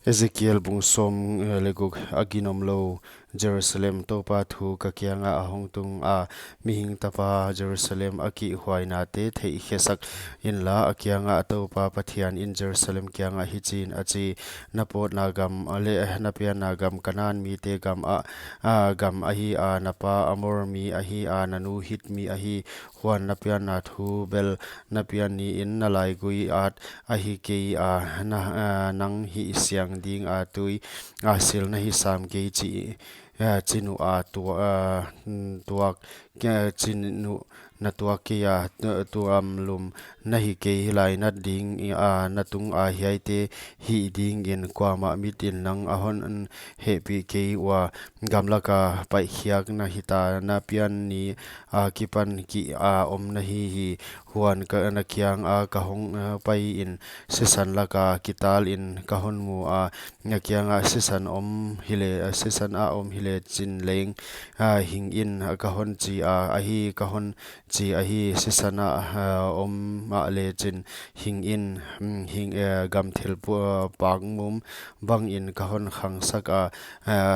Ezekiel bungsom leguk aginom lo Jerusalem to pa thu ka kyanga ahong tung a mihing tapa Jerusalem aki huaina te thei khesak in la akyanga to pa pathian in Jerusalem kyanga hichin achi napot nagam ale napian nagam kanan mi te gam a gam ahi a napa amor mi ahi a nanu hit mi ahi huan napian na thu bel napian ni in nalai gui at ahi ke a nang hi siang ding a tui a sil na hi sam ke chi chinu a tuak chinu na tuak ke ya tuam lum na hi ke hilai na ding a na tung a hiai te hi ding in kwama mitin nang ahon he pi ke wa gamlaka pai khiak na hita na pian ni a kipan ki a om na hi huan ka na kyang a kahong pai in sesan laka kital in kahon mu a na kyang a sesan om hile sesan a om hile chin leng hing in kahon chi a hi kahon chi a hi sesana om ma le chin hing in hing gam thil pang mum bang in kahon khang sak a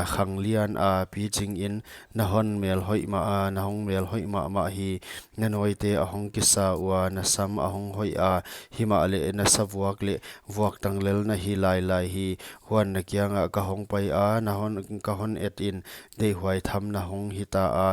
khang lian a pi ching in nahon mel hoi ma nahong mel hoi ma hi nanoi te ahong kisa wa na sam ahong hoi a hima le na sabuak le vuak tanglel na hi lai hi huan na kyanga kahong pai a nahon kahon et in dei huai tham na hong hita a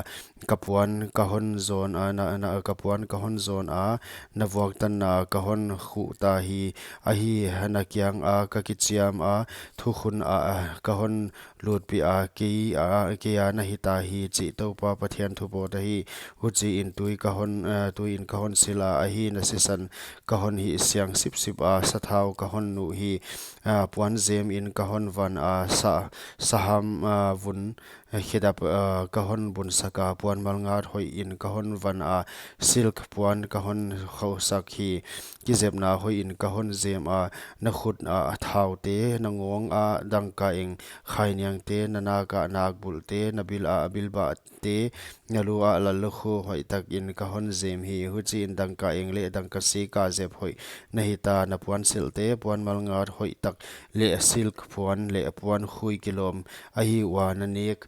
kapuan kahon zon a na kapuan kahon zon a na vuak tan na kahon khu ta hi a hi na kyang a ka kichiam a thu khun a kahon lut pi a ke a na hita hi chi to pa pathian thu bo ta hi hu chi in tui kahon sila a hi na sesan kahon hi siang sip a sathau kahon nu hi puan zem in kahon van a saham vun khedap kahon bun saka puan malngat hoi in kahon van a silk puan kahon khosak hi kizep na hoi in kahon zem a na khut a thau te na ngong a dangka eng khainiang te nanaka nakbul te nabil a bilba te ngalu a lalukhu hoi tak in kahon zem hi huchi in dangka eng le dangka si ka zep hoi na hita na puan sil te puan malngat hoi tak le silk puan le puan khui kilom a hi wa na nek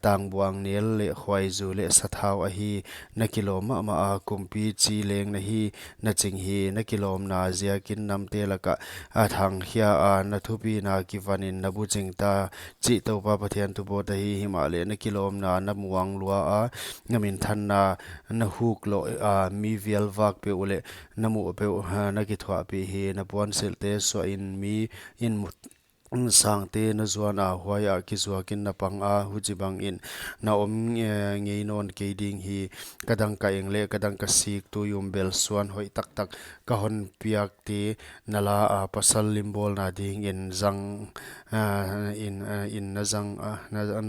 tang buang nel le khwai zu le sathau a hi na kilom ma a kumpi chi leng na hi na ching hi na kilom na zia kin nam te laka a thang hia a na thupi na kivanin na bu ching ta chi to pa pathian tu bo ta hi hima le na kilom na na muang lua a ngamin than na huk lo a mi vial vak pe ule na mu pe na ki thwa pe hi na puan sel te so in mi in sang te na zuan a huai a ki zuakin na pang a hujibang in na om ngei non ke ding hi kadang ka eng le kadang ka sik tu yum bel suan hoi tak kahon piak te nala a pasal limbol na ding in zang in na zang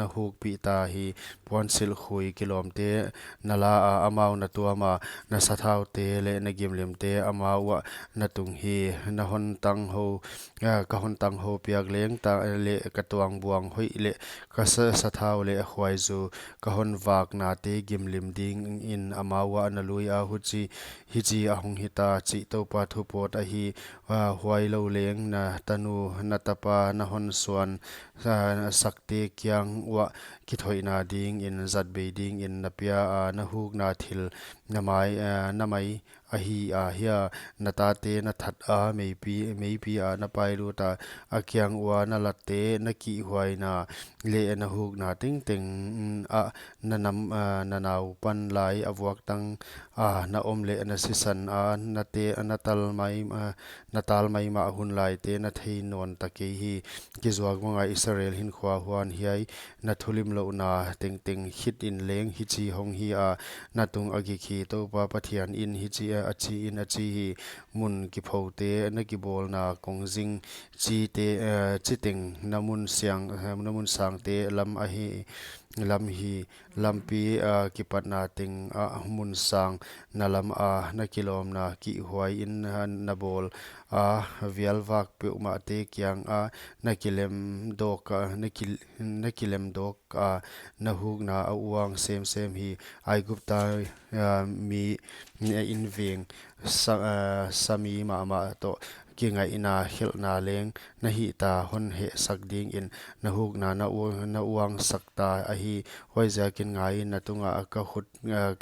na huk pi ta hi puan sil khui kilom te nala a amau na tuama na sathau te le na gimlem te amau na tung hi na hon tang ho kahon tang ho piak leng ta le katuang buang hoi le ka sathau le khwai zu kahon wak na te gimlim ding in amawa na lui a huchi hiji ahong hita chi to pa thu pot a hi huai lo leng na tanu na tapa na hon suan sakte kyang wa ki thoina ding in zat be ding in na pia na huk na thil na mai a hi a hia na ta te na that a mei pi a na pai lu ta a kyang wa na latte na ki huai na le na huk na ting a na nam na nau pan lai awak tang na om le na sisan a na te na tal mai ma hun lai te na thei non ta ke hi ki zuak wanga Israel hin khwa huan hiai na thulim lo na ting hit in leng hi chi hong hi a na tung agi khi to pa pathian in hi chi a chi in a chi hi mun ki phote na ki bol na kongjing chi te chiting namun sang te lam a hi lam hi lampi ki patna ting a mun sang na lam a na kilom na ki huai in na bol a vial vak pe ma te kyang a na kilem dok na kilem dok a na huk na awang sem hi ai gupta mi in veng sami ma to ki ngai ina hil na leng na hi ta hon he sak ding in na huk na uang sakta a hi hoiza kin ngai na tunga ka hut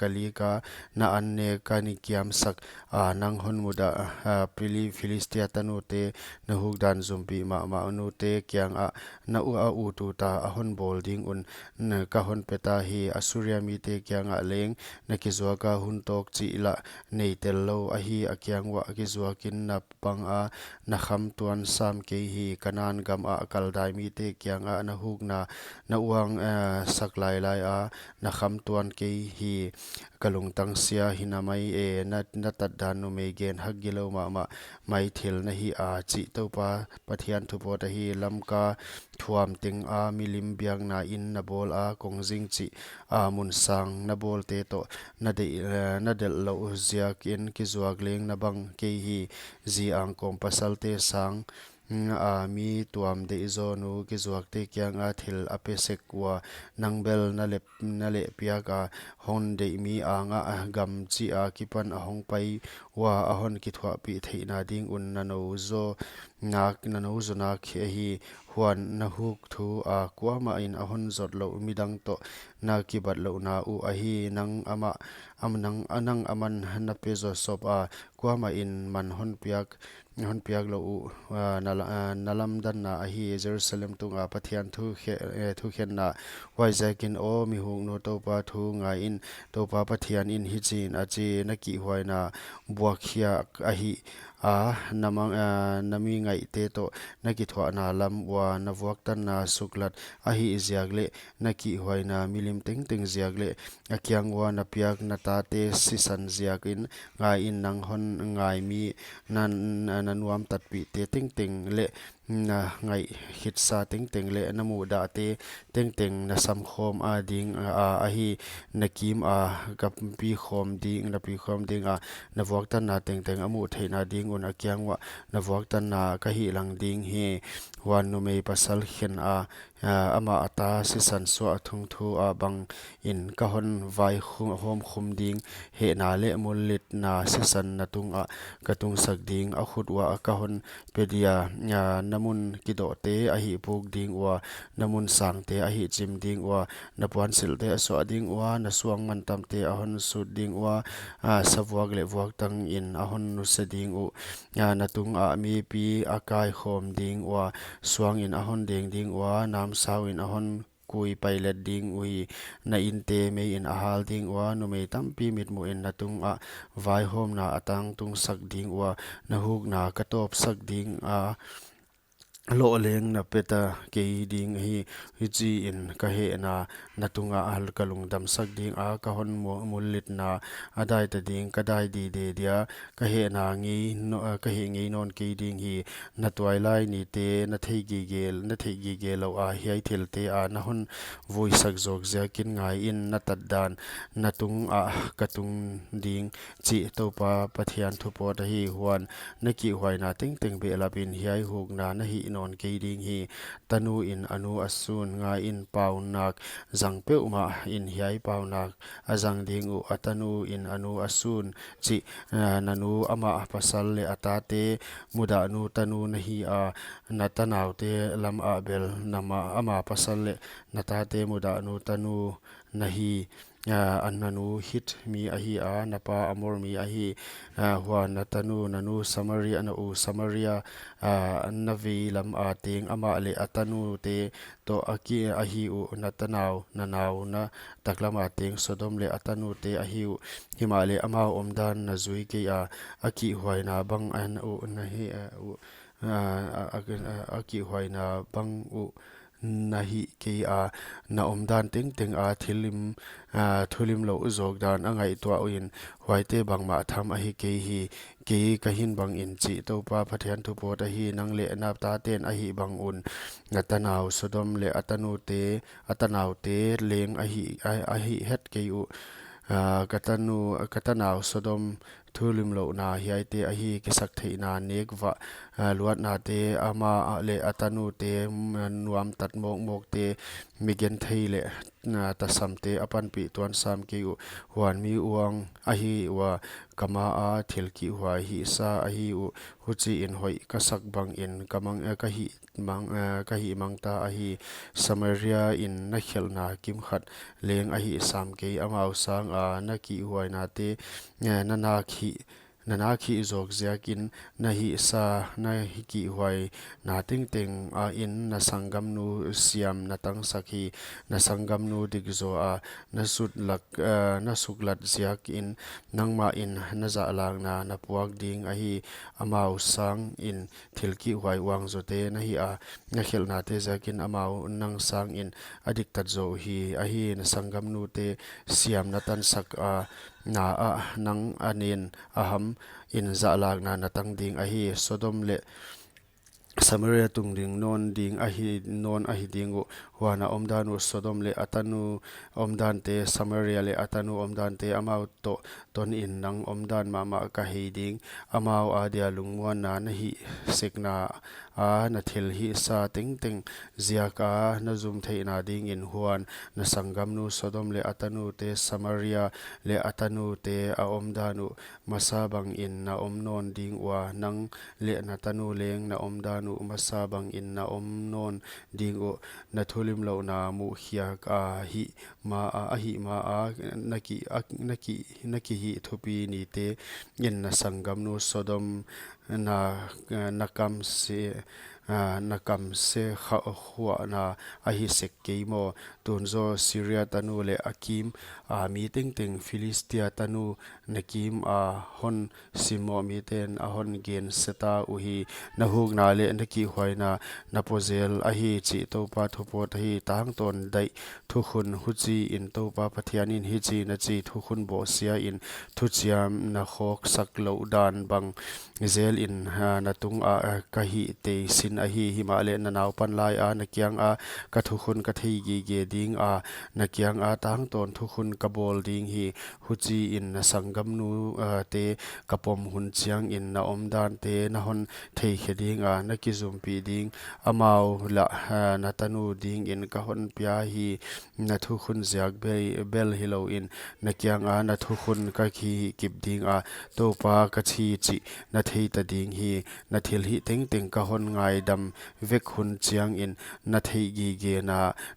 kali ka na anne ka ni kiam sak nang hon muda Philistia tanu te na huk dan zumbi ma anu te kyang na u tu ta a hon bol ding un ka hon peta hi Asuria mi te kyang leng na ki zwa ka hun tok chi la nei tel lo a hi a kyang wa ki zwa kin na pang na kham tuan sam ke hi kanan gam kal dai mi te kyang na huk na uang saklai lai na kham tuan ke hi kalung tang sia hinamai na tat dan no me gen hagilo ma mai thil na hi chi to pa pathian thu po ta hi lam ka thuam ting milim biang na in na bol kongjing chi mun sang na bol te to na del lo zia kin ki zuak leng na bang ke hi zi ang kom pasal te sang mi tuam de izonu ki zuak te kyang thil apesek wa nangbel na le pia ka hon de mi anga gam chi kipan hong pai wa hon ki thwa pi theina ding un na no zo na khe hi huan na huk thu kwa ma in hon zot lo midang to na ki bat lo na u hi nang anang aman na pe zo sop kwa ma in man hon piak lo u nalam dan na hi Jerusalem tunga pathian thu khen na waizakin mi hung no to pa thu nga in to pa pathian in hi chin chi na ki huaina buakhia a hi nami ngai te to na ki thwa na lam wa na vuak tan na suklat a hi ziak le na ki huaina milim ting ziak le akyang wa na piak na ta te sisan ziak in nga in nang hon ngai mi nan nuam tat pi te ting le na ngai hit sa ting le na mu da te ting na sam khom ding a hi na kim kap pi khom ding na vuak tan na ting amu theina ding un akyang wa na vuak tan na ka hi lang ding he wan no me pasal khen ama ata sisan so athung thu bang in ka hon vai hom khum ding he na le mulit na sisan na tung ka tung sak ding a khut wa ka hon pedia namun kido te a hi puk ding wa namun sang te a hi chim ding wa na puan sil te so ding wa na suang man tam te a hon su ding wa savuak le vuak tang in a hon nu se ding u na tung mi pi akai khom ding wa suang in a hon ding wa nam sau in a hon kui pilot ding ui na in te me in a hal ding wa no me tampi mit mu in na tung vai hom na atang tung sak ding wa na huk na katop sak ding lo leng na peta ke ding hi chi in ka he na tunga al kalung dam sak ding ka hon mulit na adai ta ding ka dai di de dia ka he na ngi no ka he ngi non ke ding hi na twai lai ni te na thei gi gel lo hiai thil te na hon voi sak jok ja kin ngai in na tat dan na tung ka tung ding chi to pa pathian thu po ta hi huan na ki huai na ting be la bin hiai huk na hi non ke ding hi tanu in anu asun nga in paunak jang pe uma in hiai paunak ajang ding u atanu in anu asun chi nanu ama pasal le atate muda nu tanu na hi na tanaw te lam bel nama ama pasal le natate muda nu tanu na hi annanu hit mi ahi napa amor mi ahi huwa natanu nanu Samaria navi lam ting ama le atanu te to aki ahi u natanaw nanaw na taklama ting Sodom le atanu te ahi u himale ama omdan na zui ke aki huaina bang an u na hi aki huaina bang u na hi ke na omdan ting thulim lo zok dan angai to in huaite bang ma tham ahi ke kahin bang in chi to pa pathian thu po ta hi nang le na ta ten ahi bang un natanaw Sodom le atanaw te leng ahi het ke u katanaw Sodom thulim lo na hi ai te a hi ki sak thei na nek wa luat na te ama le atanu te nuam tat mok mok te migen thei le ta sam te apan pi tuan sam ki huan mi uang a hi wa kama a thil ki hua hi sa a hi u huchi in hoi ka sak bang in kamang ka hi mang ta a hi Samaria in na khel na kim khat leng a hi sam ke amau sang a na ki huai na te na khi zok ziakin na hi sa na hi ki huai na ting ting a in na sangam nu siam na tang sakhi na sangam nu digzo a na suklat ziak in nangma in na za lang na puak ding a hi amau sang in thilki huai wang zote na hi a na khel na te zakin amau nang sang in adik tat zo hi a hi na sangam nu te siam na tan sak a na a nang anin aham in za lak na tang ding a hi Sodom le Samaria tung ding non ding a hi ding huana omdanu Sodom le atanu omdan te Samaria le atanu omdan te amau to ton in nang omdan mama ka hei ding amau a dia lungmuan na hi sekna a na thil hi sa ting ting ziaka na zum thei na ding in huan na sangam nu Sodom le atanu te Samaria le atanu te a omdanu masabang in na omnon ding wa nang le na tanu leng na omdanu masabang in na omnon ding o na thulim lo na mu hiak a hi ma a naki hi thupi ni te in na sangam nu Sodom nakam se huwa na a hi sek keimo tunzo Syria tanu le akim a mi ting ting Philistia tanu nakim a hon simo mi ten a hon gen seta uhi na huk na le naki huaina na pozel a hi chi topa thupot hi tang ton dai thukhun huchi in topa pathianin hi chi na chi thukhun bo sia in thuchiam na khok sak lo dan bang zel in na tung a ka hi te sin a hi himale na naw pan lai a na kyang a ka thukhun ka thei gi ge ding a na kyang a tang ton thukhun ka bol ding hi huchi in na sangam nu te kapom hun chiang in na omdan te na hon thei kheding a na ki zum pi ding amau la na tanu ding in ka hon pya hi na thukhun ziak bel hilo in na kyang a na thukhun ka khi kip ding a topa ka chi na thei ta ding hi na thil hi teng teng ka hon ngai dam vek hun chiang in na thei gi ge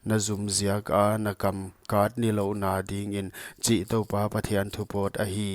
na zum ziak a na kam kat ni lo na ding in chi topa pathian thupot a hi